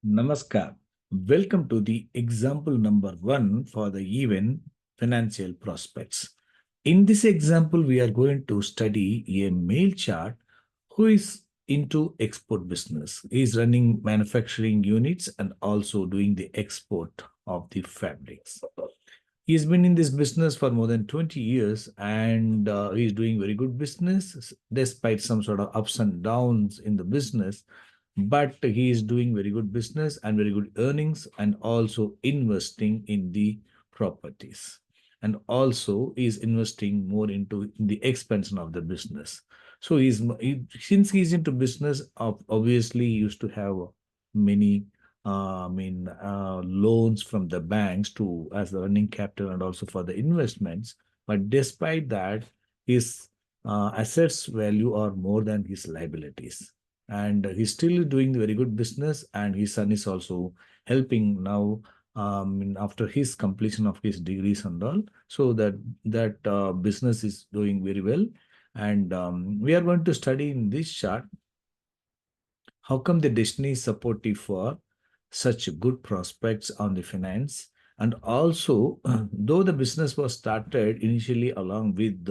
Namaskar. Welcome to the example number 1 for the even financial prospects. In this example, we are going to study a male chart who is into export business. He is running manufacturing units and also doing the export of the fabrics. He's been in this business for more than 20 years and he's doing very good business despite some sort of ups and downs in the business. But he is doing very good business and very good earnings and also investing in the properties. And also is investing more into the expansion of the business. So since he's into business, obviously he used to have many loans from the banks to as the running capital and also for the investments. But despite that, his assets value are more than his liabilities. And he's still doing very good business, and his son is also helping now after his completion of his degrees and all. So that business is doing very well. And we are going to study in this chart how come the destiny is supportive for such good prospects on the finance. And also, though the business was started initially along with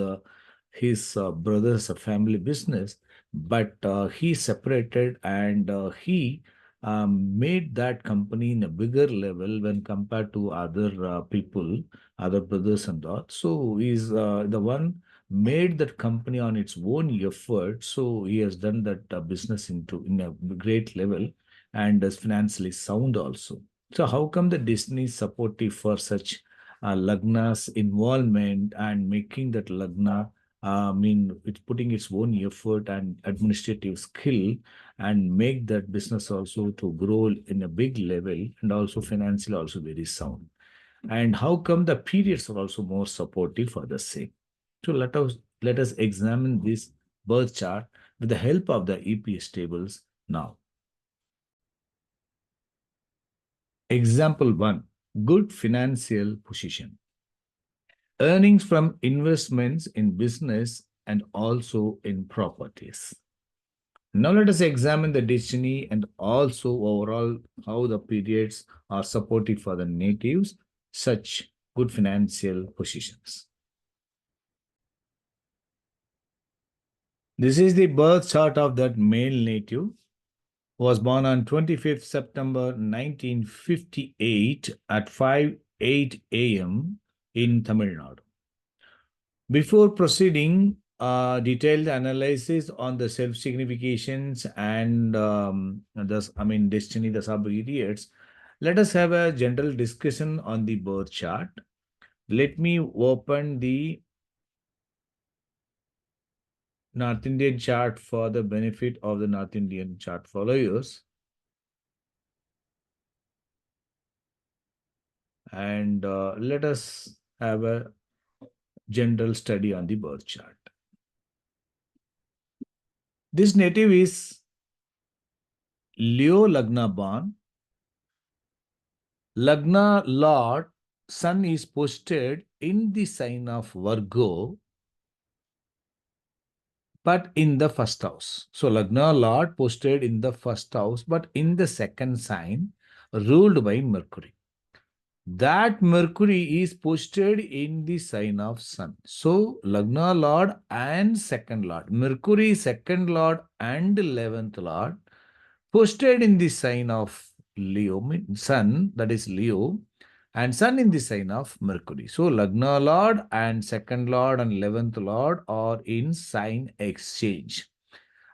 his brother's family business, but he separated and he made that company in a bigger level when compared to other people, other brothers and all. So he's the one made that company on its own effort. So he has done that business in a great level and is financially sound also. So how come the Disney is supportive for such Lagna's involvement and making that Lagna, it's putting its own effort and administrative skill and make that business also to grow in a big level and also financially also very sound. And how come the periods are also more supportive for the same? So let us examine this birth chart with the help of the EPS tables now. Example 1, good financial position. Earnings from investments in business and also in properties. Now let us examine the destiny and also overall how the periods are supportive for the natives, such good financial positions. This is the birth chart of that male native. Was born on 25th September 1958 at 5:08 a.m. in Tamil Nadu. Before proceeding, detailed analysis on the self-significations and destiny, the sub-periods, let us have a general discussion on the birth chart. Let me open the North Indian chart for the benefit of the North Indian chart followers. And let us have a general study on the birth chart. This native is Leo Lagna born. Lagna Lord, Sun is posted in the sign of Virgo, but in the first house. So Lagna Lord posted in the first house, but in the second sign, ruled by Mercury. That Mercury is posted in the sign of Sun. So Lagna Lord and second Lord, Mercury second Lord and 11th Lord, posted in the sign of Leo, Sun, that is Leo, and Sun in the sign of Mercury. So Lagna Lord and second Lord and 11th Lord are in sign exchange.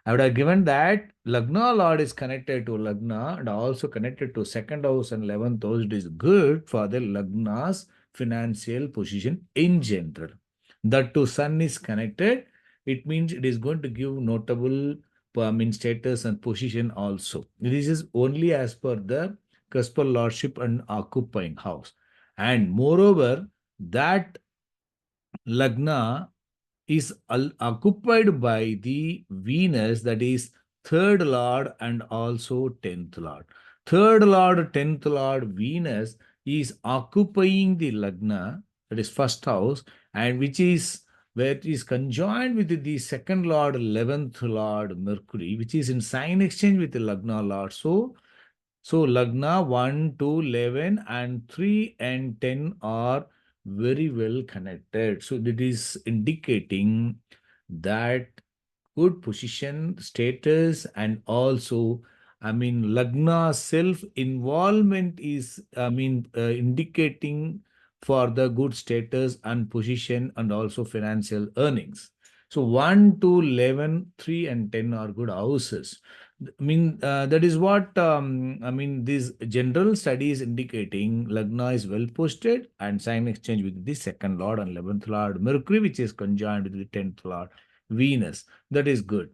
I would have given that Lagna Lord is connected to Lagna and also connected to second house and 11th house. It is good for the Lagna's financial position in general. That to Sun is connected, it means it is going to give notable status and position also. This is only as per the cuspal lordship and occupying house. And moreover, that Lagna is occupied by the Venus, that is third lord and also 10th lord. Third lord, 10th lord Venus is occupying the Lagna, that is first house, and which is where it is conjoined with the second lord, 11th lord Mercury, which is in sign exchange with the Lagna lord. So So Lagna 1, 2, 11 and 3 and 10 are very well connected. So it is indicating that good position, status, and also, Lagna self-involvement is, indicating for the good status and position and also financial earnings. So 1, 2, 11, 3, and 10 are good houses. That is what, this general study is indicating Lagna is well posted and sign exchange with the second lord and 11th lord Mercury, which is conjoined with the 10th lord Venus. That is good.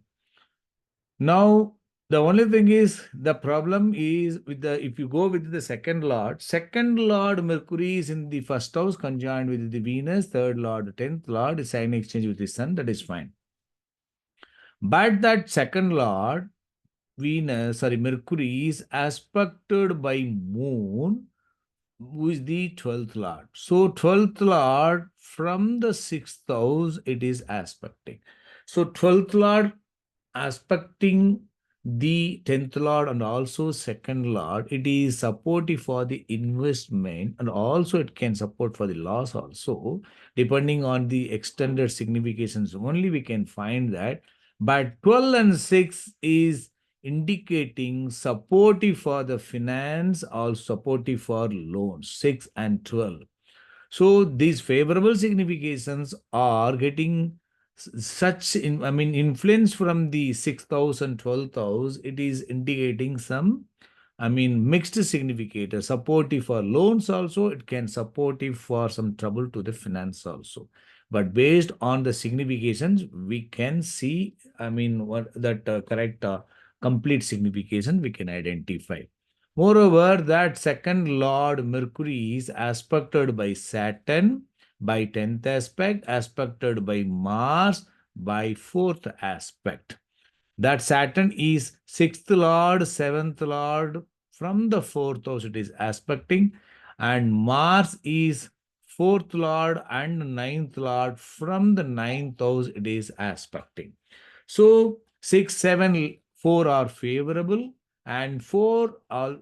Now, the only thing is the problem is with the if you go with the second lord Mercury is in the first house conjoined with the Venus, third lord, 10th lord is sign exchange with the sun, that is fine. But that second lord Mercury is aspected by Moon, who is the 12th Lord. So 12th Lord from the 6th house, it is aspecting. So 12th Lord aspecting the 10th Lord and also second Lord, it is supportive for the investment and also it can support for the loss also, depending on the extended significations. Only we can find that. But 12 and 6 is indicating supportive for the finance or supportive for loans, 6 and 12. So these favorable significations are getting such influence from the 6th house and 12th house. It is indicating some mixed significator, supportive for loans also, it can supportive for some trouble to the finance also. But based on the significations, we can see, what that correct complete signification we can identify. Moreover, that second Lord Mercury is aspected by Saturn, by 10th aspect, aspected by Mars, by 4th aspect. That Saturn is 6th Lord, 7th Lord, from the 4th house it is aspecting, and Mars is 4th Lord and 9th Lord, from the 9th house it is aspecting. So 6, 7, 4 are favorable, and 4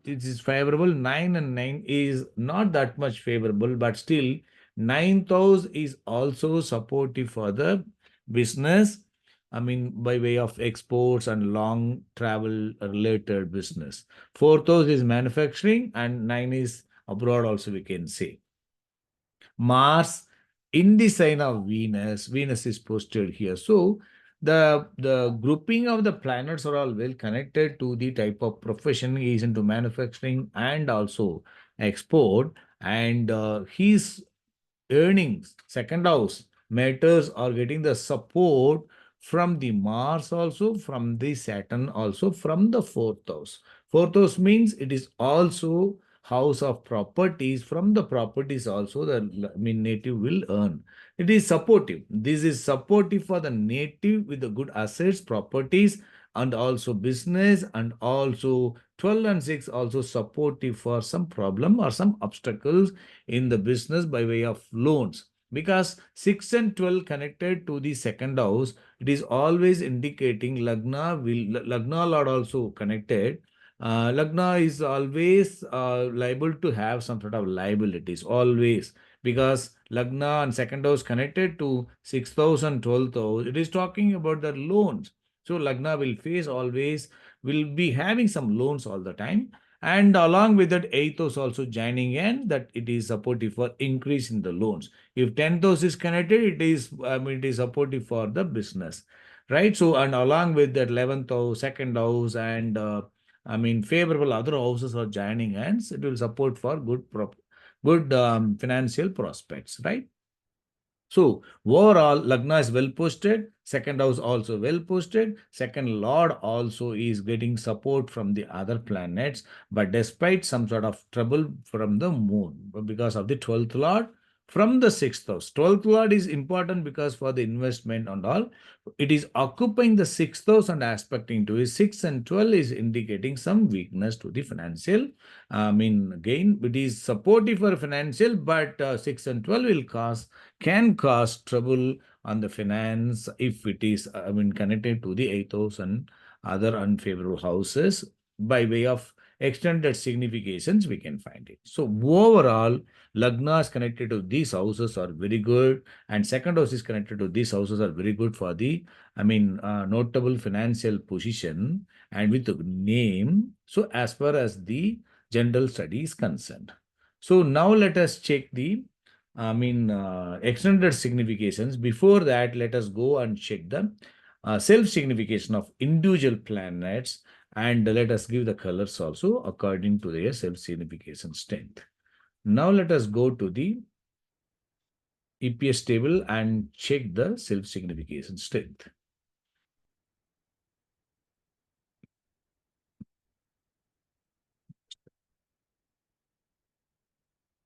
it is favorable. 9 and 9 is not that much favorable, but still 9th house is also supportive for the business. By way of exports and long travel related business. 4th house is manufacturing, and 9 is abroad also, we can say. Mars in the sign of Venus. Venus is posted here. So the grouping of the planets are all well connected to the type of profession he is into, manufacturing and also export. And his earnings, second house matters are getting the support from the Mars also, from the Saturn also, from the 4th house. 4th house means it is also house of properties. From the properties also, the native will earn. It is supportive. This is supportive for the native with the good assets, properties, and also business, and also 12 and 6 also supportive for some problem or some obstacles in the business by way of loans. Because 6 and 12 connected to the second house, it is always indicating Lagna Lord also connected. Lagna is always liable to have some sort of liabilities, always. Because Lagna and second house connected to 6th house and 12th house, it is talking about the loans. So Lagna will face always, will be having some loans all the time. And along with that, 8th house also joining in, that it is supportive for increase in the loans. If 10th house is connected, it is supportive for the business, right? So, and along with that, 11th house, second house, and favorable other houses are joining hands, it will support for good financial prospects, right? So overall, Lagna is well posted. Second house also well posted. Second lord also is getting support from the other planets, but despite some sort of trouble from the moon because of the 12th lord from the 6th house. 12th lord is important because for the investment and all, it is occupying the 6th house and aspecting to it. 6 and 12 is indicating some weakness to the financial. Gain. It is supportive for financial, but 6 and 12 can cause trouble on the finance if it is connected to the 8th house and other unfavorable houses by way of extended significations we can find it. So overall, Lagnas connected to these houses are very good, and second house is connected to these houses are very good for the, notable financial position and with the name. So as far as the general study is concerned. So now let us check the, extended significations. Before that, let us go and check the self-signification of individual planets, and let us give the colors also according to their self-signification strength. Now let us go to the EPS table and check the self-signification strength.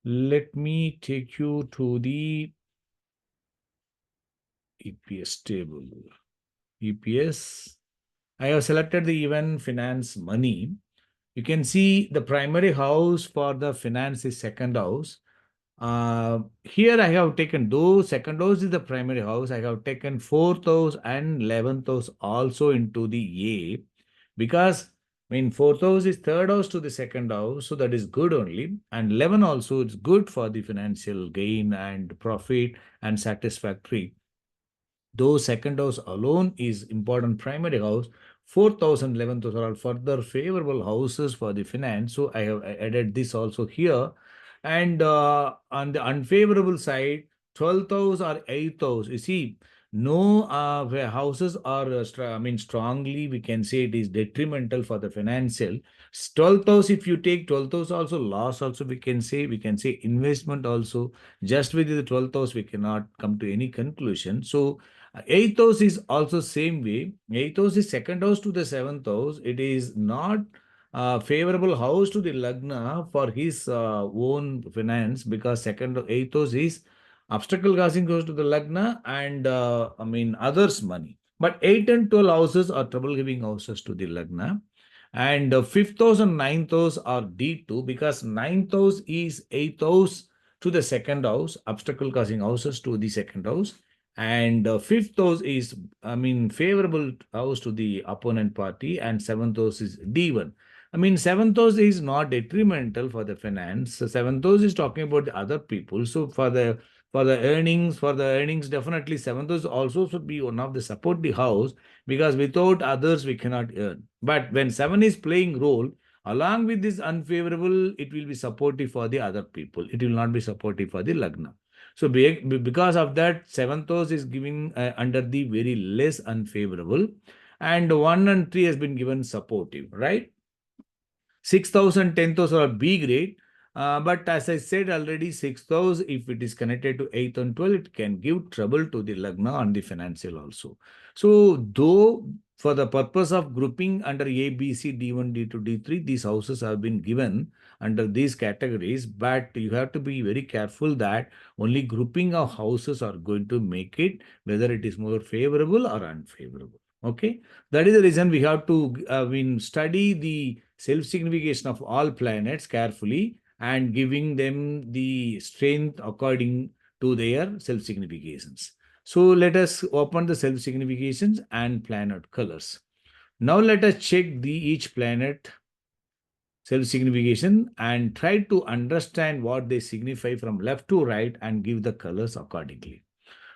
Let me take you to the EPS table. EPS. I have selected the event finance money. You can see the primary house for the finance is second house. Here I have taken, though second house is the primary house, I have taken fourth house and 11th house also into the A, because fourth house is third house to the second house, so that is good only. And 11 also is good for the financial gain and profit and satisfactory. Though second house alone is important primary house, fourth house and 11th house are all further favorable houses for the finance. So I have added this also here. And on the unfavorable side, 12th house or 8th house, you see, no where houses are, strongly, we can say it is detrimental for the financial. 12th house, if you take 12th house also, loss also we can say investment also. Just with the 12th house, we cannot come to any conclusion. So eighth house is also same way. Eighth house is second house to the seventh house. It is not favorable house to the Lagna for his own finance, because second eighth house is obstacle causing goes to the Lagna and others' money. But 8 and 12 houses are trouble giving houses to the Lagna. And fifth house and ninth house are D2, because ninth house is eighth house to the second house, obstacle causing houses to the second house. And fifth house is, favorable house to the opponent party, and seventh house is D1. Seventh house is not detrimental for the finance. So seventh house is talking about the other people. So for the earnings, definitely seventh house also should be one of the supportive house, because without others we cannot earn. But when seven is playing role, along with this unfavorable, it will be supportive for the other people. It will not be supportive for the Lagna. So because of that, seventh house is given under the very less unfavorable, and 1 and 3 has been given supportive, right? 6,000, 10,000 are B grade. But as I said already, 6,000, if it is connected to 8 and 12, it can give trouble to the Lagna on the financial also. So though for the purpose of grouping under A, B, C, D1, D2, D3, these houses have been given under these categories, but you have to be very careful that only grouping of houses are going to make it, whether it is more favorable or unfavorable. Okay, that is the reason we have to study the self-signification of all planets carefully and giving them the strength according to their self-significations. So let us open the self-significations and planet colors. Now let us check the each planet self-signification and try to understand what they signify from left to right and give the colors accordingly.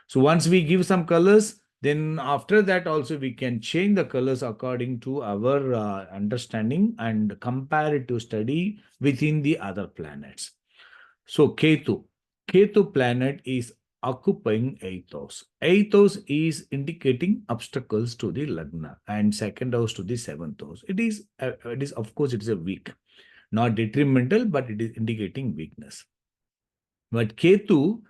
So once we give some colors, then after that also we can change the colors according to our understanding and compare it to study within the other planets. So Ketu planet is occupying 8th house. 8th house is indicating obstacles to the Lagna, and second house to the 7th house. It is of course it is a weak, not detrimental, but it is indicating weakness. But Ketu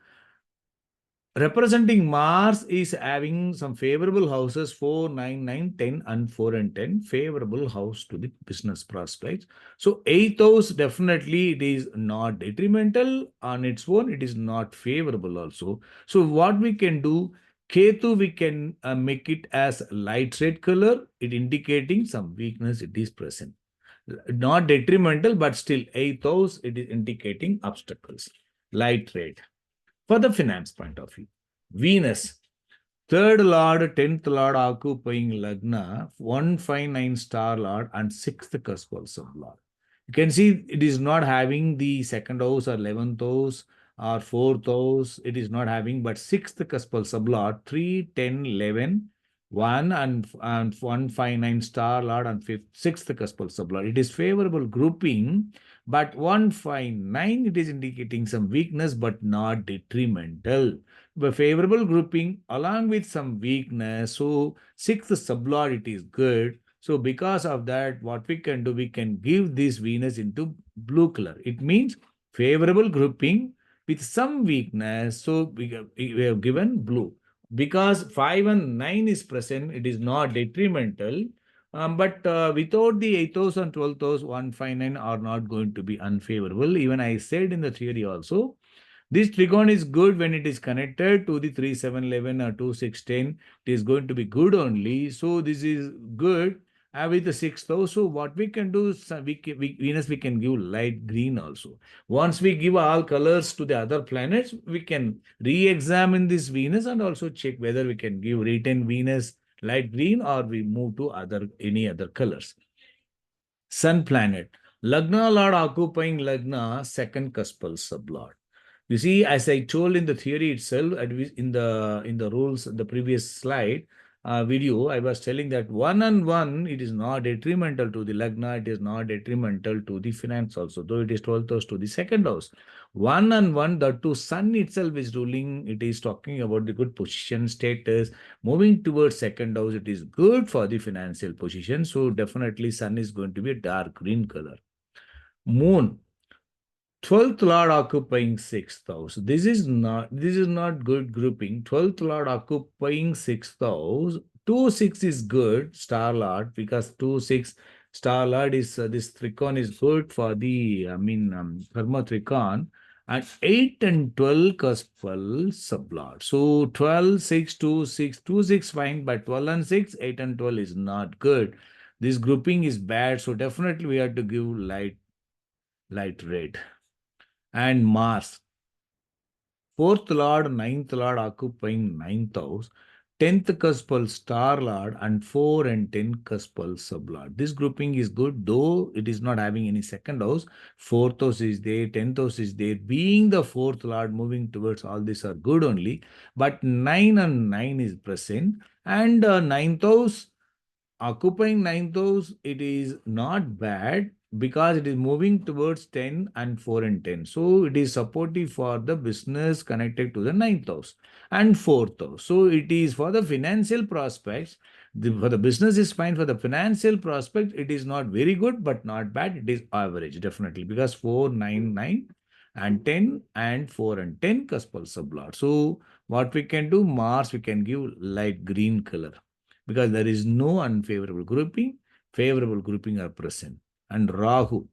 representing Mars is having some favorable houses 4, 9, 9, 10, and 4 and 10, favorable house to the business prospects. So 8th house, definitely it is not detrimental on its own, it is not favorable also. So what we can do, Ketu, we can make it as light red color, it indicating some weakness it is present. Not detrimental, but still 8th house, it is indicating obstacles, light red. For the finance point of view, Venus, third lord, 10th lord occupying Lagna, 159 star lord, and 6th cusp also lord. You can see it is not having the second house or 11th house or fourth house. It is not having, but sixth cuspal sublord, 3, 10, 11, 1 and 159 star lord and fifth, sixth cuspal sublord. It is favorable grouping, but 159, it is indicating some weakness, but not detrimental. But favorable grouping along with some weakness. So sixth sublord, it is good. So because of that, what we can do, we can give this Venus into blue color. It means favorable grouping with some weakness. So we have given blue. Because 5 and 9 is present, it is not detrimental. But without the 8th house and 12th house, 159 are not going to be unfavorable. Even I said in the theory also, this trigon is good when it is connected to the 3, 7, 11 or 2, 6, 10. It is going to be good only. So this is good with the sixth house. So what we can do is Venus, we can give light green also. Once we give all colors to the other planets, we can re-examine this Venus and also check whether we can give retain Venus light green or we move to any other colors. Sun planet. Lagna Lord occupying Lagna, second cuspal sublord. You see, as I told in the theory itself, in the rules, the previous slide video, I was telling that one and one, it is not detrimental to the lagna, it is not detrimental to the finance also, though it is 12th house to the second house. One and one, the two sun itself is ruling, it is talking about the good position status. Moving towards second house, it is good for the financial position. So definitely sun is going to be a dark green color. Moon. 12th Lord occupying 6th house. This is not good grouping. 12th Lord occupying 6th house. 2, 6 is good, Star Lord, because 2, 6 Star Lord is this tricon is good for the Karma tricon. And 8 and 12 cuspal sublord. So 12, 6, 2, 6, 2, 6 fine, but 12 and 6, 8 and 12 is not good. This grouping is bad. So definitely we have to give light red. And Mars. Fourth Lord, ninth Lord occupying ninth house, 10th cuspal star Lord, and 4 and 10 cuspal sublord. This grouping is good, though it is not having any second house. Fourth house is there, 10th house is there. Being the fourth Lord, moving towards all these are good only. But 9 and 9 is present. And ninth house, occupying ninth house, it is not bad because it is moving towards 10 and 4 and 10. So it is supportive for the business connected to the ninth house and fourth house. So it is for the financial prospects. For the business is fine. For the financial prospect, it is not very good, but not bad. It is average, definitely, because 4, 9, 9 and 10 and 4 and 10 cuspal sublot. So what we can do, Mars, we can give light green color because there is no unfavorable grouping, favorable grouping are present. And Rahu.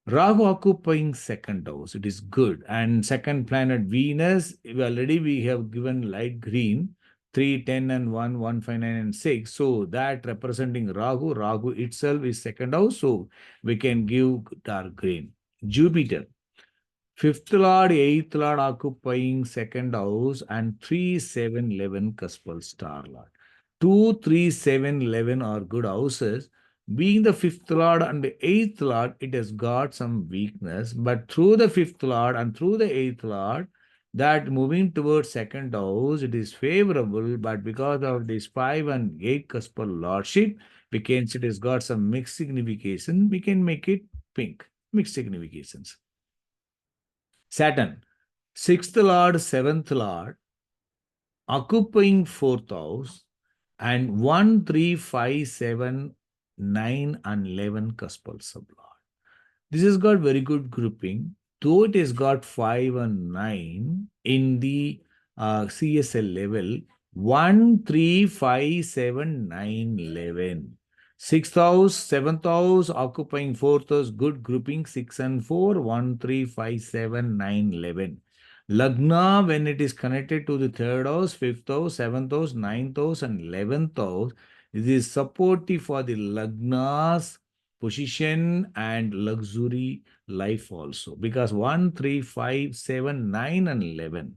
Rahu occupying second house, it is good. And second planet Venus, we have given light green, 3, 10 and 1, 1, 5, 9 and 6. So that representing Rahu, Rahu itself is second house. So we can give dark green. Jupiter. Fifth Lord, eighth Lord occupying second house and 3, 7, 11 cuspal star Lord. 2, 3, 7, 11 are good houses. Being the fifth Lord and the eighth Lord, it has got some weakness. But through the fifth Lord and through the eighth Lord, that moving towards second house, it is favorable. But because of this 5 and 8 cuspal lordship, we can see it has got some mixed signification. We can make it pink, mixed significations. Saturn, sixth lord, seventh lord, occupying fourth house, and 1, 3, 5, 7, 9, and 11 cuspal sublord. This has got very good grouping, though it has got 5 and 9 in the CSL level. 1, 3, 5, 7, 9, 11. Sixth house, seventh house, occupying fourth house, good grouping, 6 and 4, 1, 3, 5, 7, 9, 11. Lagna, when it is connected to the third house, fifth house, seventh house, ninth house, and 11th house, it is supportive for the Lagna's position and luxury life also. Because 1, 3, 5, 7, 9, and 11.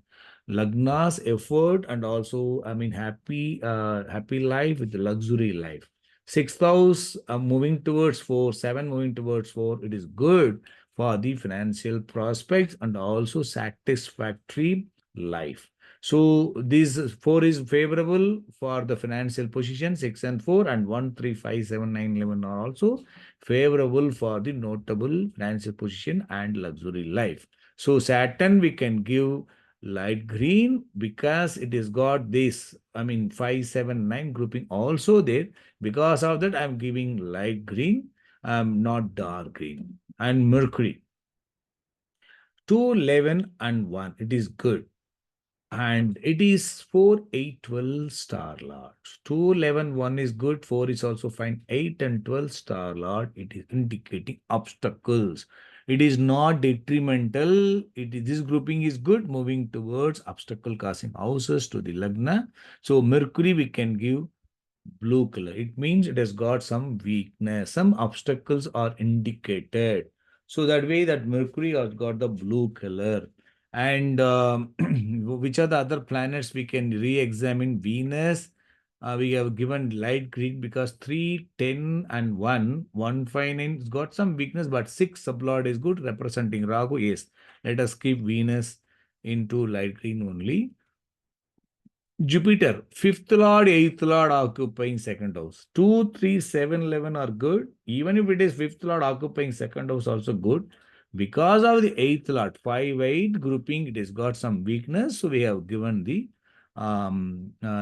Lagna's effort and also, happy life with luxury life. Sixth house moving towards 4, 7 moving towards 4. It is good for the financial prospects and also satisfactory life. So this 4 is favorable for the financial position. 6 and 4 and 1, 3, 5, 7, 9, 11 are also favorable for the notable financial position and luxury life. So Saturn we can give light green because it has got this, I mean 5, 7, 9 grouping also there. Because of that, I'm giving light green, not dark green. And Mercury, 2, 11, and 1. It is good. And it is 4, 8, 12 star lord. 2, 11, 1 is good. 4 is also fine. 8 and 12 star lord. It is indicating obstacles. It is not detrimental. This grouping is good, moving towards obstacle causing houses to the Lagna. So Mercury we can give blue color. It means it has got some weakness. Some obstacles are indicated. So that way that Mercury has got the blue color. And which are the other planets we can re-examine? Venus. We have given light green because 3, 10, and 1, 1, 5, 9 has got some weakness, but 6 sublord is good, representing Rahu. Yes, let us keep Venus into light green only. Jupiter, fifth lord, eighth lord occupying second house. 2, 3, 7, 11 are good. Even if it is fifth lord occupying second house, also good. Because of the eighth lord, 5, 8 grouping, it has got some weakness. So we have given the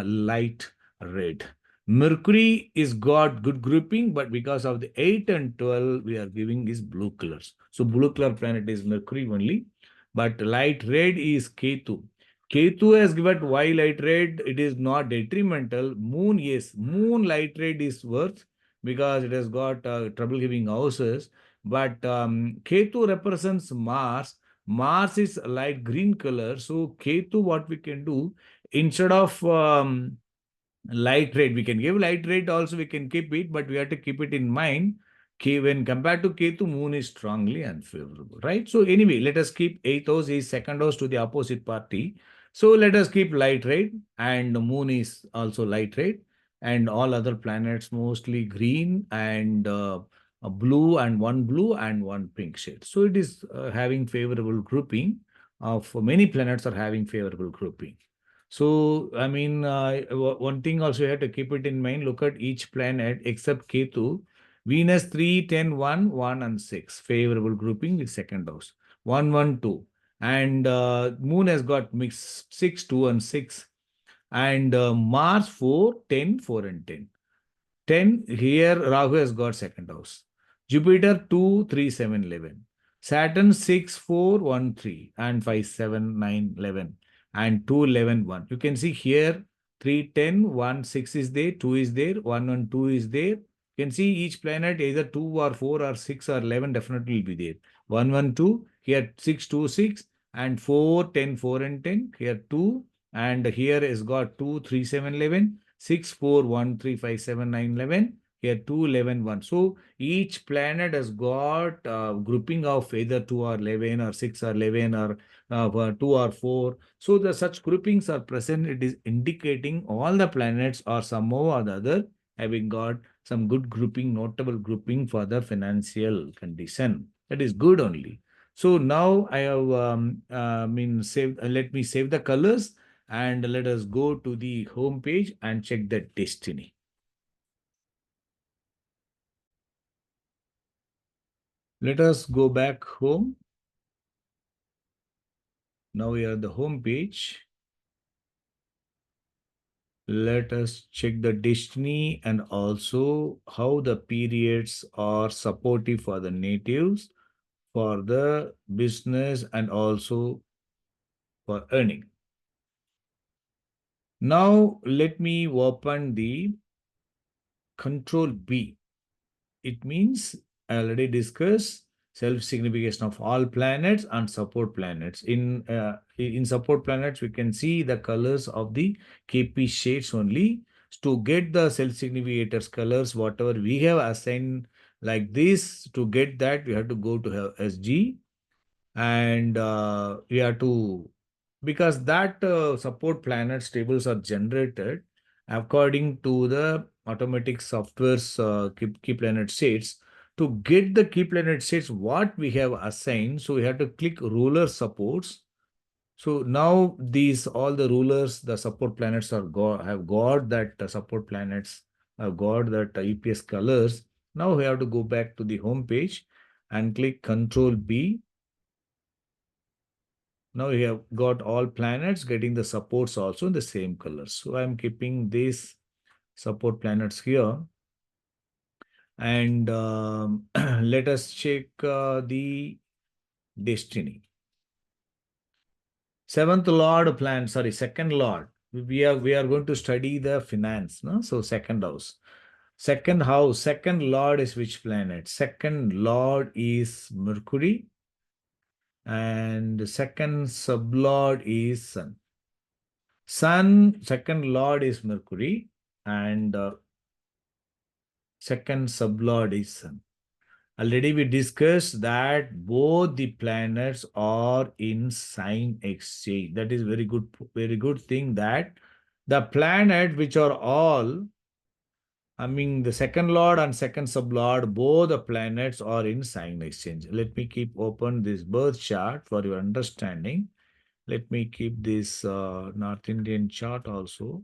light red. Mercury is got good grouping, but because of the 8 and 12, we are giving is blue colors. So blue color planet is Mercury only. But light red is Ketu. Ketu has given why light red, it is not detrimental. Moon, yes, moon light red is worth because it has got trouble giving houses. But Ketu represents Mars. Mars is light green color. So Ketu, what we can do, instead of light red, we can give light red also, we can keep it, but we have to keep it in mind. When compared to Ketu, moon is strongly unfavorable, right? So anyway, let us keep 8th house is second house to the opposite party. So let us keep light red, and the moon is also light red, and all other planets mostly green and a blue and one pink shade. So it is having favorable grouping of many planets are having favorable grouping. So, I mean, one thing also you have to keep it in mind. Look at each planet except Ketu. Venus 3, 10, 1, 1, and 6. Favorable grouping with second house. 1, 1, 2. And Moon has got mixed 6, 2, and 6. And Mars 4, 10, 4, and 10. 10, here Rahu has got second house. Jupiter 2, 3, 7, 11. Saturn 6, 4, 1, 3, and 5, 7, 9, 11, and 2, 11, 1. You can see here 3, 10, 1, 6 is there, 2 is there, 1 and 2 is there. You can see each planet either 2 or 4 or 6 or 11 definitely will be there. 1, 1, 2, here 6, 2, 6, and 4, 10, 4, and 10. Here 2, and here is got 2, 3, 7, 11. 6, 4, 1, 3, 5, 7, 9, 11. Here 2, 11, 1. So each planet has got grouping of either 2 or 11 or 6 or 11 or 2 or 4. So the such groupings are present. It is indicating all the planets are somehow or the other having got some good grouping, notable grouping for the financial condition. That is good only. So now I have saved. Let me save the colors and let us go to the home page and check the destiny. Let us go back home. Now we are at the home page. Let us check the destiny and also how the periods are supportive for the natives, for the business, and also for earning. Now let me open the Control B. It means I already discussed self-signification of all planets and support planets. In support planets, we can see the colors of the KP shades only. To get the self-significators colors, whatever we have assigned like this, to get that, we have to go to SG and we have to, because that support planets tables are generated according to the automatic software's key planet states. To get the key planet states, what we have assigned, so we have to click ruler supports. So now these all the rulers, the support planets have got that support planets have got that EPS colors. Now we have to go back to the home page and click Control B. Now we have got all planets getting the supports also in the same colors. So I'm keeping these support planets here. And let us check the destiny. Seventh Lord plan, sorry, second Lord. We are going to study the finance, no? So second house. Second house, second Lord is which planet? Second Lord is Mercury, and second sublord is Sun. Sun, second Lord is Mercury, and second sublord is Sun. Already we discussed that both the planets are in sign exchange. That is very good thing that the planet which are all, I mean the second lord and second sublord, both the planets are in sign exchange. Let me keep open this birth chart for your understanding. Let me keep this North Indian chart also.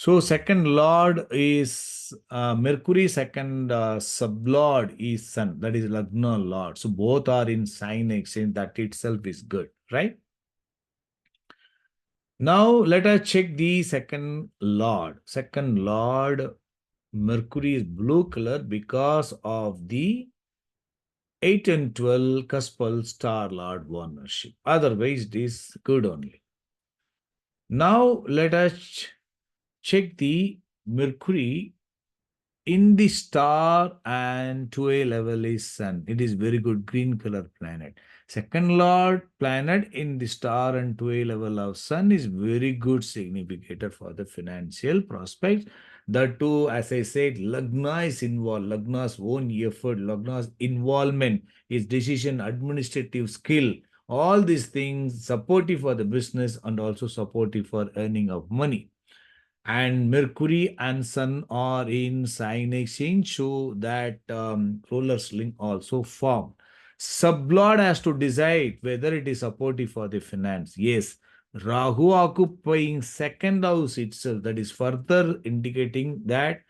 So second lord is Mercury, second sublord is Sun. That is Lagna lord. So both are in sign exchange. That itself is good, right? Now let us check the second lord. Second lord, Mercury is blue color because of the 8 and 12 cuspal star lord ownership. Otherwise, it is good only. Now let us check the Mercury in the star and 2A level is Sun. It is very good green color planet. Second Lord planet in the star and 2A level of Sun is very good significator for the financial prospects. That too, as I said, Lagna is involved. Lagna's own effort, Lagna's involvement, his decision, administrative skill, all these things supportive for the business and also supportive for earning of money. And Mercury and Sun are in sign exchange, so that rollers link also form. Sublord has to decide whether it is supportive for the finance. Yes, Rahu occupying second house itself, that is further indicating that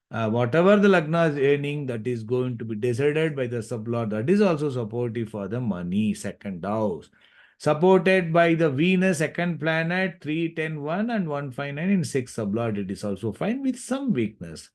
whatever the Lagna is earning, that is going to be decided by the sublord. That is also supportive for the money, second house. Supported by the Venus, second planet, 3, 10, 1 and 159 in 6 sublord. It is also fine with some weakness.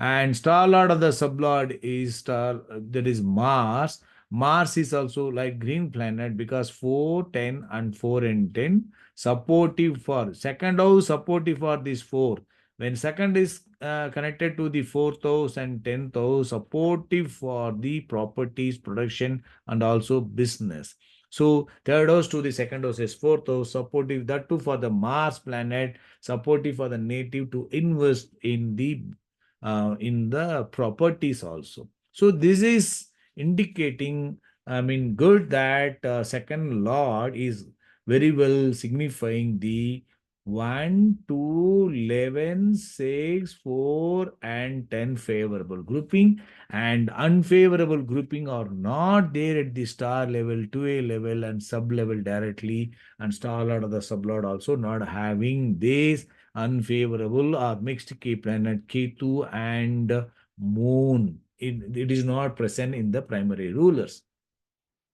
And star lord of the sublord is star, that is Mars. Mars is also like green planet because 4, 10 and 4 and 10 supportive for second house, supportive for this 4. When second is connected to the fourth house and 10th house, supportive for the properties, production and also business. So third house to the second house is fourth house, supportive, that too for the Mars planet, supportive for the native to invest in the properties also. So this is indicating, I mean, good that second lord is very well signifying the 1, 2, 11, 6, 4, and 10 favorable grouping, and unfavorable grouping are not there at the star level, 2A level, and sub level directly, and star lord of the sublord also not having this unfavorable or mixed key planet Ketu and Moon. It is not present in the primary rulers.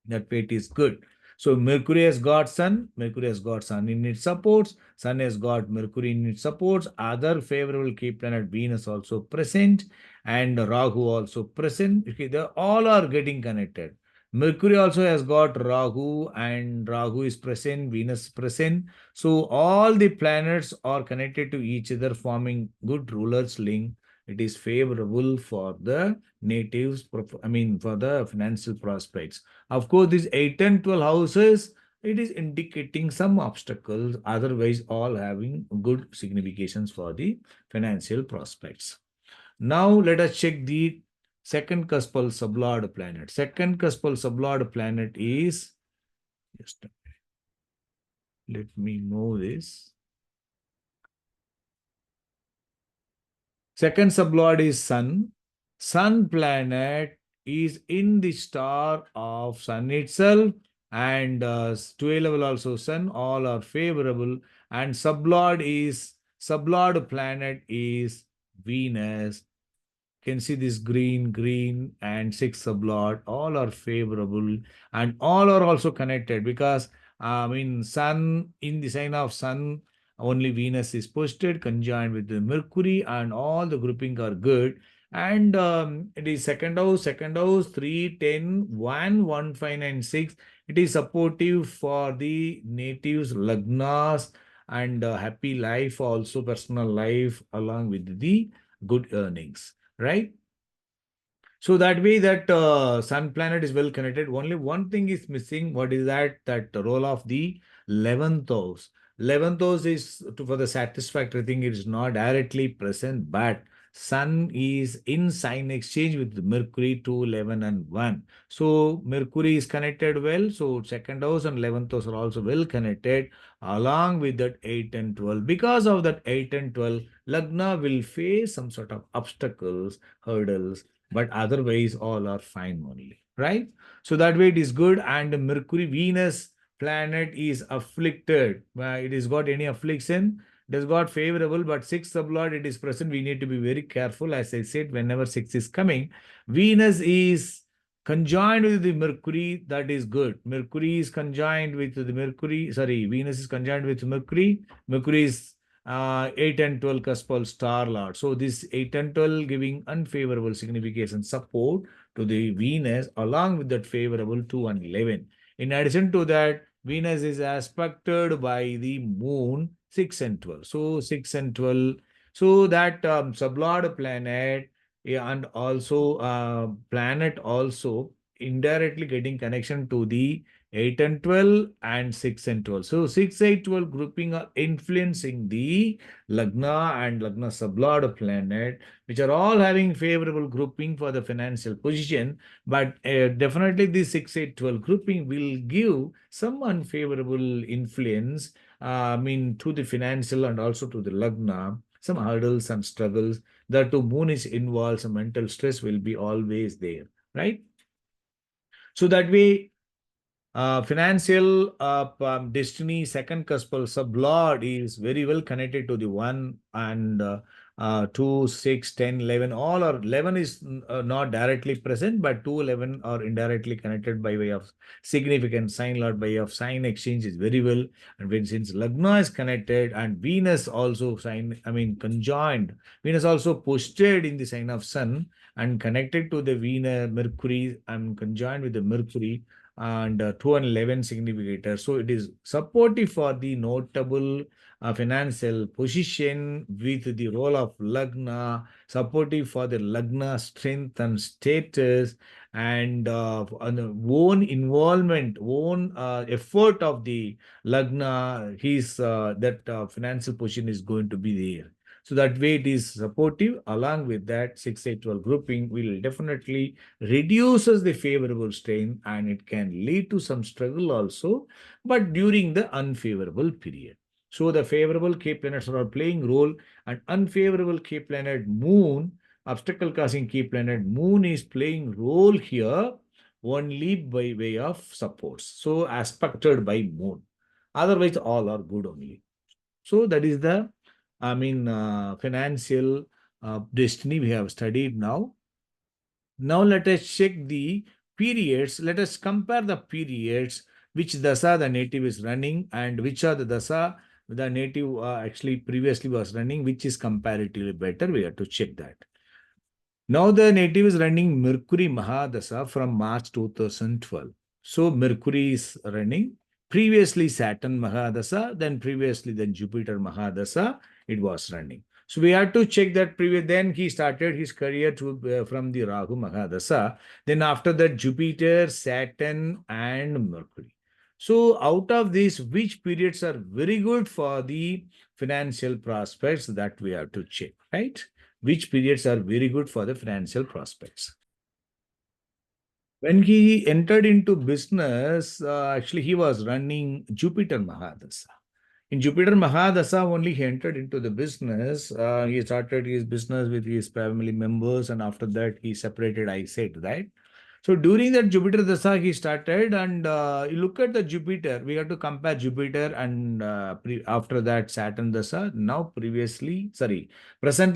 That fate is good. So Mercury has got Sun, Mercury has got Sun in its supports, Sun has got Mercury in its supports, other favorable key planet Venus also present, and Rahu also present. Okay, they all are getting connected. Mercury also has got Rahu, and Rahu is present, Venus present. So all the planets are connected to each other, forming good rulers link. It is favorable for the natives, I mean, for the financial prospects. Of course, these 8 and 12 houses, it is indicating some obstacles, otherwise all having good significations for the financial prospects. Now, let us check the second cuspal sublord planet. Second cuspal sublord planet is, just let me know this. Second sublord is Sun. Sun planet is in the star of Sun itself, and 12 level also Sun, all are favorable. And sublord planet is Venus. Can see this green, and six sublord, all are favorable, and all are also connected because Sun, in the sign of Sun, only Venus is posted, conjoined with the Mercury, and all the grouping are good. And it is second house, 3, 10, 1, 1, 5, 9, 6. It is supportive for the natives, lagnas, and happy life, also personal life, along with the good earnings, right? So that way that sun planet is well connected. Only one thing is missing. What is that? That role of the 11th house. 11th house is for the satisfactory thing. It is not directly present, but sun is in sign exchange with Mercury, 2, 11, and 1. So Mercury is connected well. So second house and 11th house are also well connected, along with that 8 and 12. Because of that 8 and 12, Lagna will face some sort of obstacles, hurdles, but otherwise all are fine only, right? So that way it is good. And Mercury, Venus planet is afflicted. It has got any affliction, it has got favorable, but six sublord it is present. We need to be very careful. As I said, whenever six is coming, Venus is conjoined with the Mercury, that is good. Mercury is conjoined with the Mercury, sorry, Venus is conjoined with Mercury. Mercury is 8 and 12 cuspal star lord. So this 8 and 12 giving unfavorable signification support to the Venus, along with that favorable 2 and 11. In addition to that, Venus is aspected by the moon 6 and 12. So 6 and 12. So that sublord planet, yeah, and also planet also indirectly getting connection to the 8 and 12 and 6 and 12. So 6, 8, 12 grouping are influencing the Lagna and Lagna sublord planet, which are all having favorable grouping for the financial position. But definitely the 6, 8, 12 grouping will give some unfavorable influence, to the financial and also to the Lagna, some hurdles and struggles. The two moon is involved, some mental stress will be always there, right? So that way, financial destiny, second cuspal sublord is very well connected to the 1 and 2, 6, 10, 11. All are 11 is not directly present, but 2, 11 are indirectly connected by way of significant sign lord, by way of sign exchange is very well. And when since Lagna is connected and Venus also conjoined, Venus also posted in the sign of Sun and connected to the Venus, Mercury, and conjoined with the Mercury, and 2 and 11 significator. So it is supportive for the notable financial position with the role of Lagna, supportive for the Lagna strength and status, and on the own involvement, own effort of the Lagna, his that financial position is going to be there. So that way it is supportive. Along with that, 6, 8, 12 grouping will definitely reduces the favorable strain, and it can lead to some struggle also, but during the unfavorable period. So the favorable K planets are playing role, and unfavorable K planet Moon, obstacle causing K planet Moon is playing role here only by way of supports. So aspected by Moon. Otherwise, all are good only. So that is the, financial destiny we have studied now. Now let us check the periods. Let us compare the periods which dasa the native is running and which are the dasa the native actually previously was running, which is comparatively better. We have to check that. Now the native is running Mercury Mahadasa from March 2012. So Mercury is running. Previously Saturn Mahadasa, then Jupiter Mahadasa, it was running. So we had to check that previous. Then he started his career from the Rahu Mahadasa. Then after that Jupiter, Saturn, and Mercury. So out of these, which periods are very good for the financial prospects, that we have to check, right? Which periods are very good for the financial prospects. When he entered into business, actually he was running Jupiter Mahadasa. In Jupiter Mahadasa, only he entered into the business. He started his business with his family members, and after that, he separated, I said, right? So during that Jupiter Dasa, he started, and you look at the Jupiter, we have to compare Jupiter and after that Saturn Dasa. Now, presently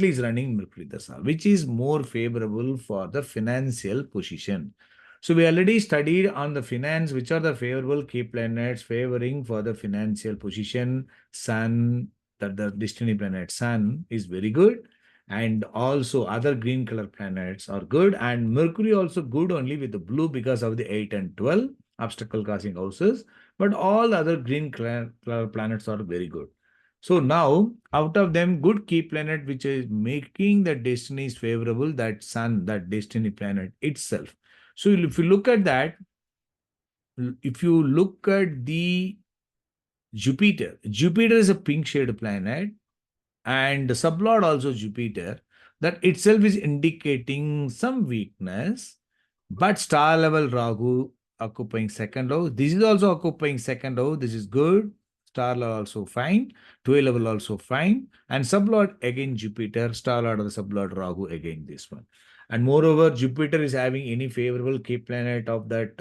is running Mercury Dasa, which is more favorable for the financial position. So we already studied on the finance, which are the favorable key planets favoring for the financial position. Sun, that the destiny planet Sun is very good, and also other green color planets are good, and Mercury also good only with the blue because of the 8 and 12 obstacle causing houses, but all other green color planets are very good. So now out of them, good key planet which is making the destinies favorable, that Sun, that destiny planet itself. So if you look at that, if you look at the Jupiter is a pink shade planet, and the sublord also Jupiter, that itself is indicating some weakness, but star level Rahu occupying second house. This is also occupying second house. This is good. Star level also fine. 12 level also fine. And sublord again Jupiter. Star lord of the sublord Rahu again this one. And moreover, Jupiter is having any favorable key planet of that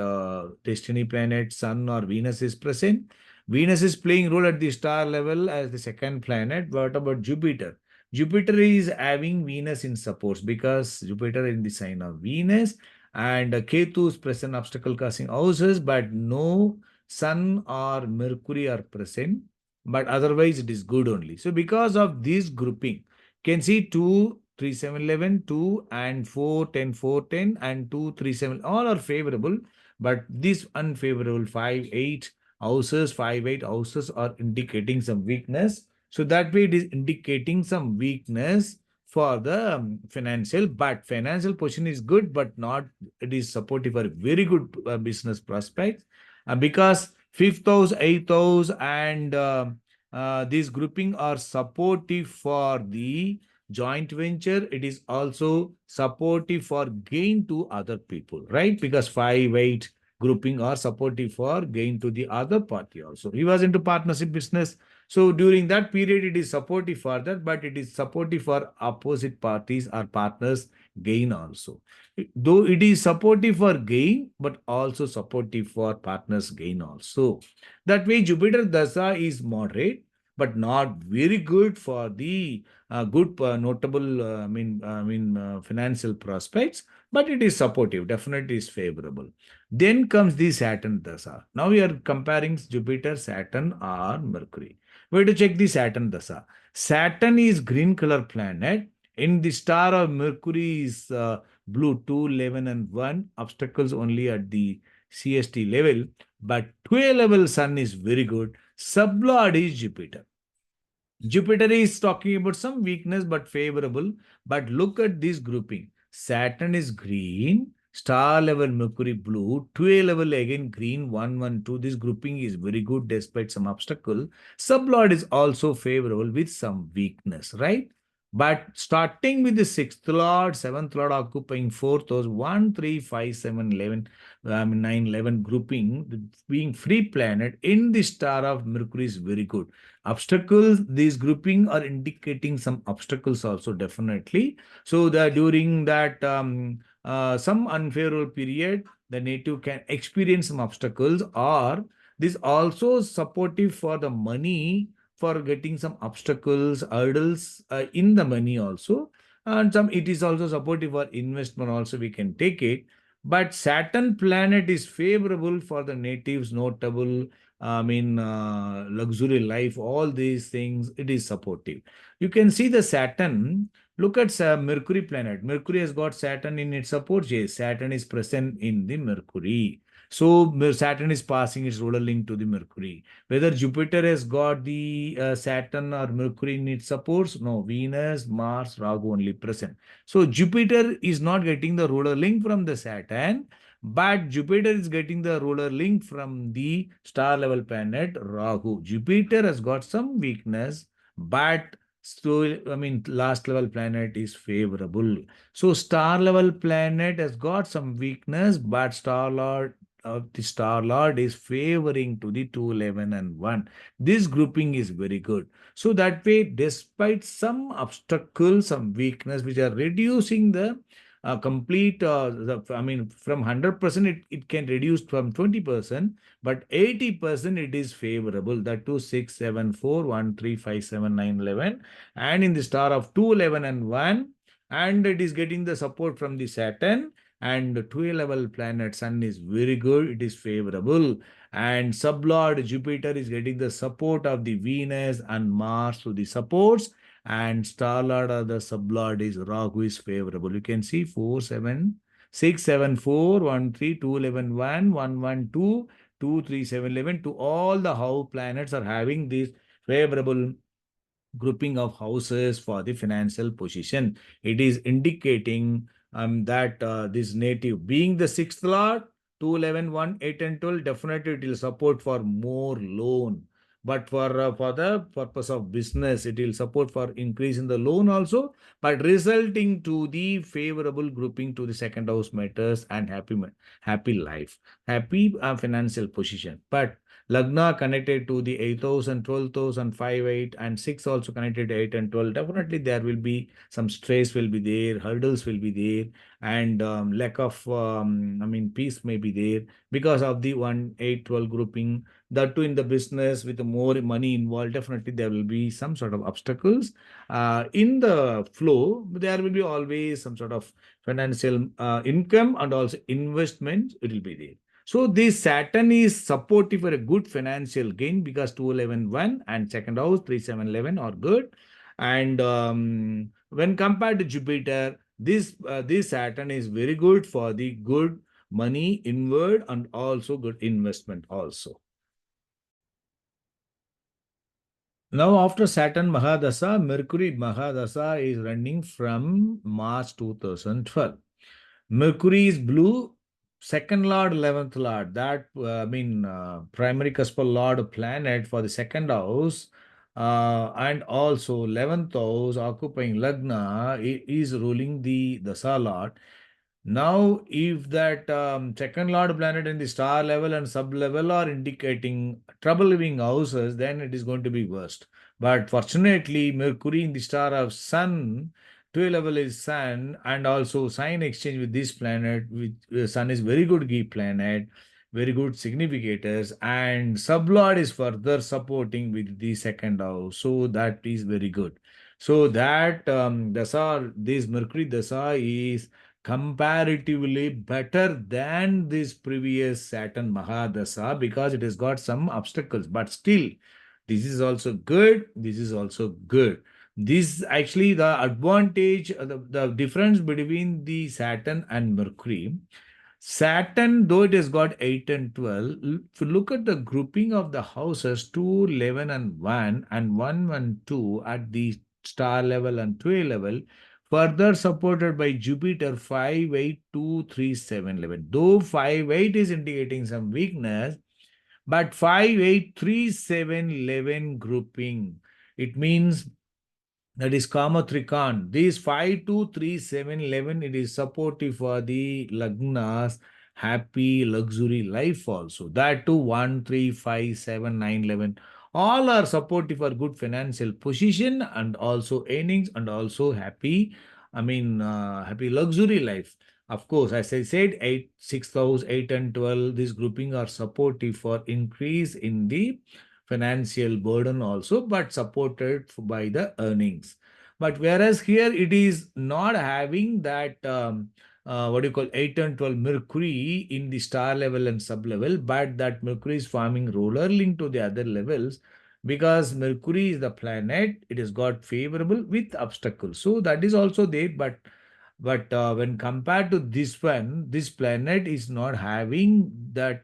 destiny planet, Sun or Venus is present. Venus is playing role at the star level as the second planet. What about Jupiter? Jupiter is having Venus in supports because Jupiter in the sign of Venus, and Ketu is present obstacle causing houses, but no Sun or Mercury are present. But otherwise, it is good only. So because of this grouping, can see 2, 3, 7, 11, 2 and 4, 10, 4, 10 and 2, 3, 7, all are favorable. But this unfavorable 5, 8 houses, 5, 8 houses are indicating some weakness. So that way it is indicating some weakness for the financial, but financial position is good, but not, it is supportive for very good business prospects. Because fifth house, eighth house, and these grouping are supportive for the joint venture. It is also supportive for gain to other people, right? Because 5, 8 grouping are supportive for gain to the other party also. He was into partnership business. So during that period, it is supportive for that, but it is supportive for opposite parties or partners gain also. Though it is supportive for gain, but also supportive for partners gain also. That way, Jupiter Dasa is moderate, but not very good for the good notable, financial prospects, but it is supportive, definitely is favorable. Then comes the Saturn Dasa. Now we are comparing Jupiter, Saturn, or Mercury. We have to check the Saturn Dasa. Saturn is green color planet. In the star of Mercury is blue 2, 11, and 1. Obstacles only at the CST level. But 12 level Sun is very good. Sublord is Jupiter. Jupiter is talking about some weakness but favorable. But look at this grouping. Saturn is green, star level Mercury blue, 12 level again green, 1, 1, 2. This grouping is very good despite some obstacle. Sublord is also favorable with some weakness, right? But starting with the sixth lord, seventh lord occupying fourth house, 1, 3, 5, 7, 11, 9, 11 grouping, being free planet in the star of Mercury is very good. Obstacles, these grouping are indicating some obstacles also definitely. So that during that some unfavorable period, the native can experience some obstacles, or this also supportive for the money, for getting some obstacles, hurdles in the money also. And some it is also supportive for investment also, we can take it. But Saturn planet is favorable for the natives, notable, luxury life, all these things, it is supportive. You can see the Saturn. Look at Mercury planet. Mercury has got Saturn in its support. Yes, Saturn is present in the Mercury. So Saturn is passing its ruler link to the Mercury. Whether Jupiter has got the Saturn or Mercury in its supports, no. Venus, Mars, Rahu only present. So Jupiter is not getting the ruler link from the Saturn, but Jupiter is getting the ruler link from the star level planet Rahu. Jupiter has got some weakness, but So, I mean, last level planet is favorable. So, star level planet has got some weakness, but the Star Lord is favoring to the 2, 11, and 1. This grouping is very good. So, that way, despite some obstacles, some weakness, which are reducing the complete, I mean, from 100%, it can reduce from 20%, but 80% it is favorable. That too, 6, 7, 4, 1, 3, 5, 7, 9, 11, and in the star of 2, 11, and 1, and it is getting the support from the Saturn, and 12 level planet Sun is very good, it is favorable, and sublord Jupiter is getting the support of the Venus and Mars to the supports, and star lord or the sublord is Rahu is favorable. You can see 4, 7, 6, 7, 4, 1, 3, 2, 11, 1, 1, 1, 2, 2, 3, 7, 11. To all the how planets are having this favorable grouping of houses for the financial position. It is indicating that this native being the sixth lord, 2, 11, 1, 8, and 12, definitely it will support for more loan. But for the purpose of business, it will support for increase in the loan also, but resulting to the favorable grouping to the second house matters and happy life, happy financial position. But Lagna connected to the 8,000, 12,000, 5, 8, and 6 also connected to 8 and 12. Definitely there will be some stress will be there, hurdles will be there, and lack of, I mean, peace may be there because of the 1, 8, 12 grouping. That too in the business with more money involved, definitely there will be some sort of obstacles. In the flow, there will be always some sort of financial income and also investment, it will be there. So this Saturn is supportive for a good financial gain because 2, 11, 1 and second house 3, 7, 11 are good. And when compared to Jupiter, this Saturn is very good for the good money inward and also good investment also. Now after Saturn Mahadasa, Mercury Mahadasa is running from March 2012. Mercury is blue, second lord, 11th lord. That, primary cuspal lord planet for the second house, and also 11th house occupying Lagna is ruling the Dasa lord. Now, if that second lord planet in the star level and sub level are indicating trouble living houses, then it is going to be worst. But fortunately, Mercury in the star of Sun, 12 level is Sun, and also sign exchange with this planet, which Sun is very good key planet, very good significators, and sublord is further supporting with the second house. So that is very good. So that Dasa, this Mercury Dasa is comparatively better than this previous Saturn Mahadasa because it has got some obstacles. But still, this is also good. This is also good. This actually the advantage, the difference between the Saturn and Mercury. Saturn, though it has got 8 and 12, if you look at the grouping of the houses 2, 11, and 1, and 1, 1, 2 at the star level and 12 level, further supported by Jupiter 5, 8, 2, 3, 7, 11. Though 5, 8 is indicating some weakness, but 5, 8, 3, 7, 11 grouping. It means that is Kama Trikan. These 5, 2, 3, 7, 11, it is supportive for the Lagna's happy luxury life also. That too 1, 3, 5, 7, 9, 11. All are supportive for good financial position and also earnings and also happy, happy luxury life. Of course, as I said, 8, 6 house, 8 and 12, this grouping are supportive for increase in the financial burden also, but supported by the earnings. But whereas here it is not having that what do you call 8 and 12 Mercury in the star level and sub level, but that Mercury is forming roller link to the other levels because Mercury is the planet, it has got favorable with obstacles. So that is also there, but when compared to this one, this planet is not having that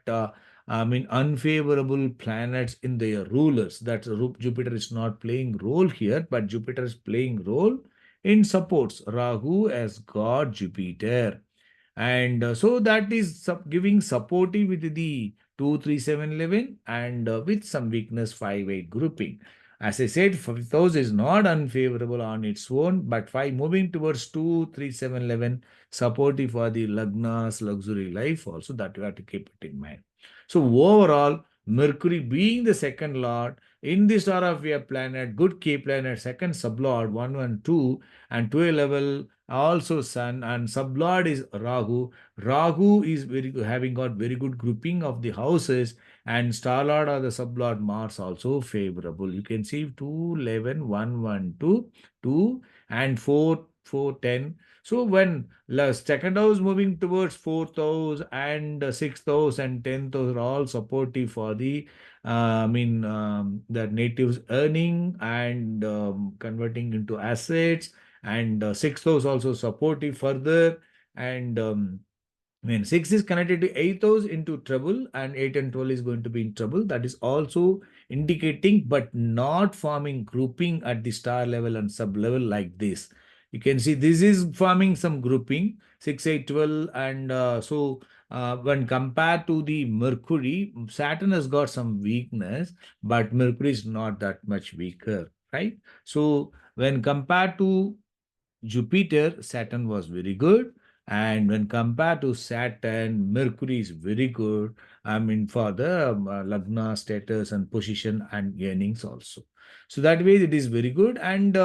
unfavorable planets in their rulers. That Jupiter is not playing role here, but Jupiter is playing role in supports. Rahu has got Jupiter. And so that is giving supportive with the 2, 3, 7, 11 and with some weakness 5, 8 grouping. As I said, fifth house is not unfavorable on its own, but 5 moving towards 2, 3, 7, 11, supportive for the Lagna's luxury life also, that you have to keep it in mind. So overall, Mercury being the second lord in the star of a planet, good key planet, second sublord, 1, 1, 2, and to a level also Sun, and sublord is Rahu. Rahu is very having got very good grouping of the houses, and star lord or the sublord Mars also favorable. You can see 2, 11, 1, 1, 2, 2, and 4, 4, 10. So when the second house moving towards fourth house and sixth house and 10th house are all supportive for the the natives earning and converting into assets, and sixth house also supportive further, and when 6 is connected to 8th house into trouble, and 8 and 12 is going to be in trouble, that is also indicating but not forming grouping at the star level and sub level like this. You can see this is forming some grouping 6, 8, 12, and when compared to the Mercury, Saturn has got some weakness, but Mercury is not that much weaker, right? So when compared to Jupiter, Saturn was very good. And when compared to Saturn, Mercury is very good. I mean, for the Lagna status and position and earnings also. So that way it is very good. And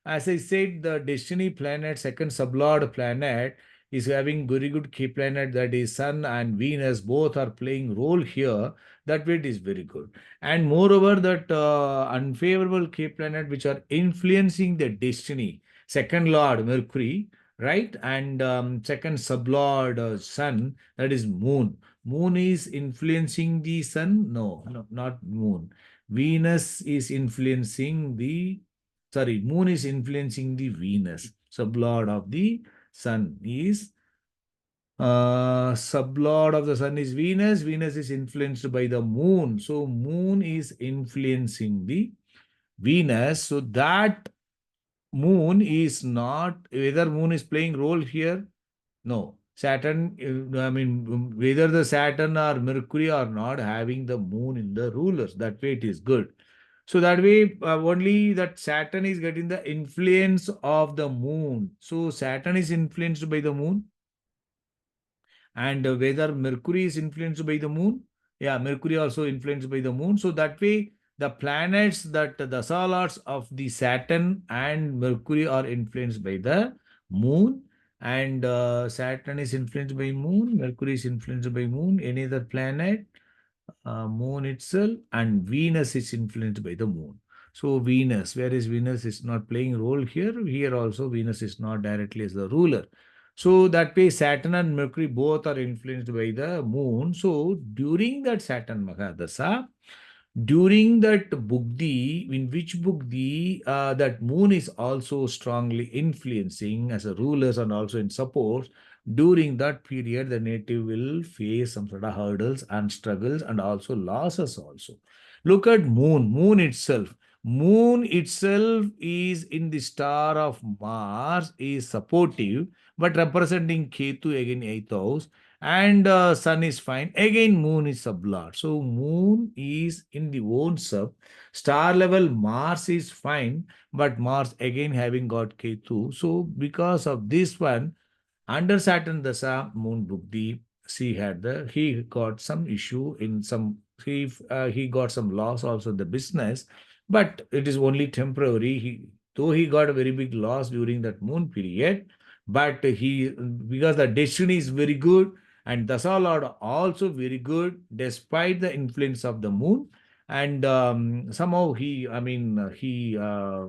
as I said, the destiny planet, second sublord planet, is having very good key planet, that is Sun and Venus, both are playing role here. That way it is very good. And moreover, that unfavorable key planet which are influencing the destiny, second lord Mercury, right, and second sublord Sun, that is Moon. Moon is influencing the Sun. No, no, not Moon. Venus is influencing the, sorry, Moon is influencing the Venus. Sublord of the Sun is sublord of the Sun is Venus. Venus is influenced by the Moon. So Moon is influencing the Venus. So that Moon is not, whether Moon is playing role here. No, Saturn, whether the Saturn or Mercury are not having the Moon in the rulers. That way it is good. So that way only that Saturn is getting the influence of the Moon. So Saturn is influenced by the Moon, and whether Mercury is influenced by the moon. Yeah, Mercury also influenced by the moon. So that way, the planets that the solars of the Saturn and Mercury are influenced by the moon, and Saturn is influenced by moon, Mercury is influenced by moon, any other planet, moon itself, and Venus is influenced by the moon. So Venus, whereas Venus is not playing role here, here also Venus is not directly as the ruler. So that way Saturn and Mercury both are influenced by the moon. So during that Saturn Mahadasa, during that Bugdi, in which Bugdi, that moon is also strongly influencing as a rulers and also in support. During that period, the native will face some sort of hurdles and struggles and also losses also. Look at moon, moon itself. Moon itself is in the star of Mars, is supportive, but representing Ketu again 8th house, and sun is fine. Again, moon is sublord. So moon is in the own sub. Star level, Mars is fine, but Mars again having got Ketu. So because of this one, under Saturn Dasa, Moon Bugdi, he got some issue in some, he got some loss also in the business, but it is only temporary. Though he got a very big loss during that moon period, but because the destiny is very good and Dasa Lord also very good despite the influence of the moon, and somehow he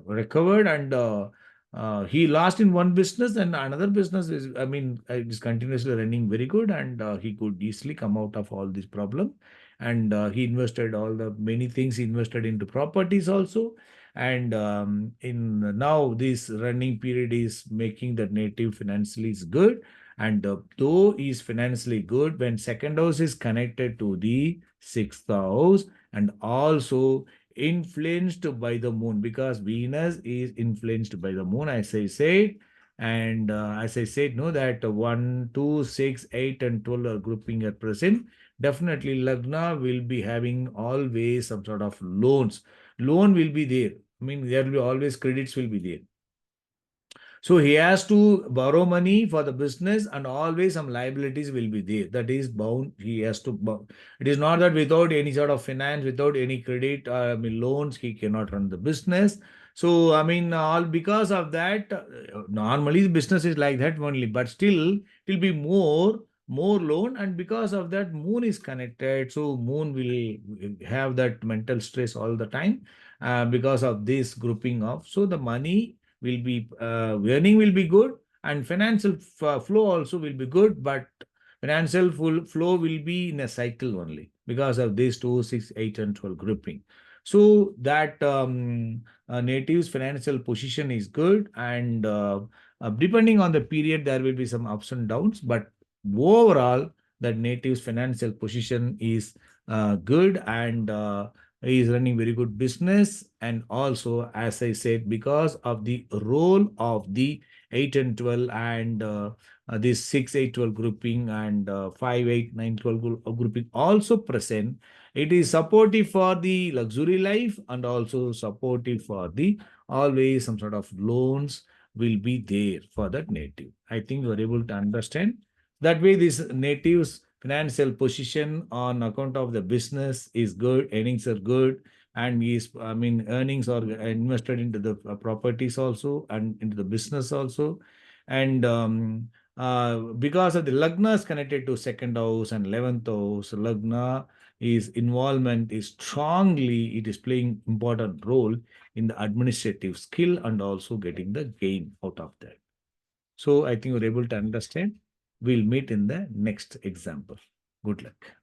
recovered, and he lost in one business, and another business is, it is continuously running very good, and he could easily come out of all this problem. And he invested all the many things, he invested into properties also. And in now this running period is making the native financially is good. And though is financially good, when second house is connected to the sixth house and also influenced by the moon, because Venus is influenced by the moon, as I said. And as I said, no, that 1, 2, 6, 8, and 12 are grouping at present. Definitely, Lagna will be having always some sort of loans. loan will be there. I mean, there will be always credits will be there. So he has to borrow money for the business, and always some liabilities will be there. That is bound. He has to. It is not that without any sort of finance, without any credit, I mean loans, he cannot run the business. So I mean, all because of that, normally the business is like that only. But still, it will be more loan, and because of that, moon is connected. So moon will have that mental stress all the time, because of this grouping of. So the money will be earning will be good, and financial flow also will be good, but financial flow will be in a cycle only because of these 2, 6, 8, and 12 grouping. So that native's financial position is good, and depending on the period there will be some ups and downs, but overall that native's financial position is good, and he is running very good business. And also, as I said, because of the role of the 8 and 12, and this 6, 8, 12 grouping, and 5, 8, 9, 12 grouping also present, it is supportive for the luxury life, and also supportive for the always some sort of loans will be there for that native. I think you are able to understand. That way, this native's financial position on account of the business is good, earnings are good, and is, I mean, earnings are invested into the properties also, and into the business also. And because of the lagna is connected to second house and 11th house, lagna is involvement is strongly, it is playing important role in the administrative skill, and also getting the gain out of that. So I think you're able to understand. We'll meet in the next example. Good luck.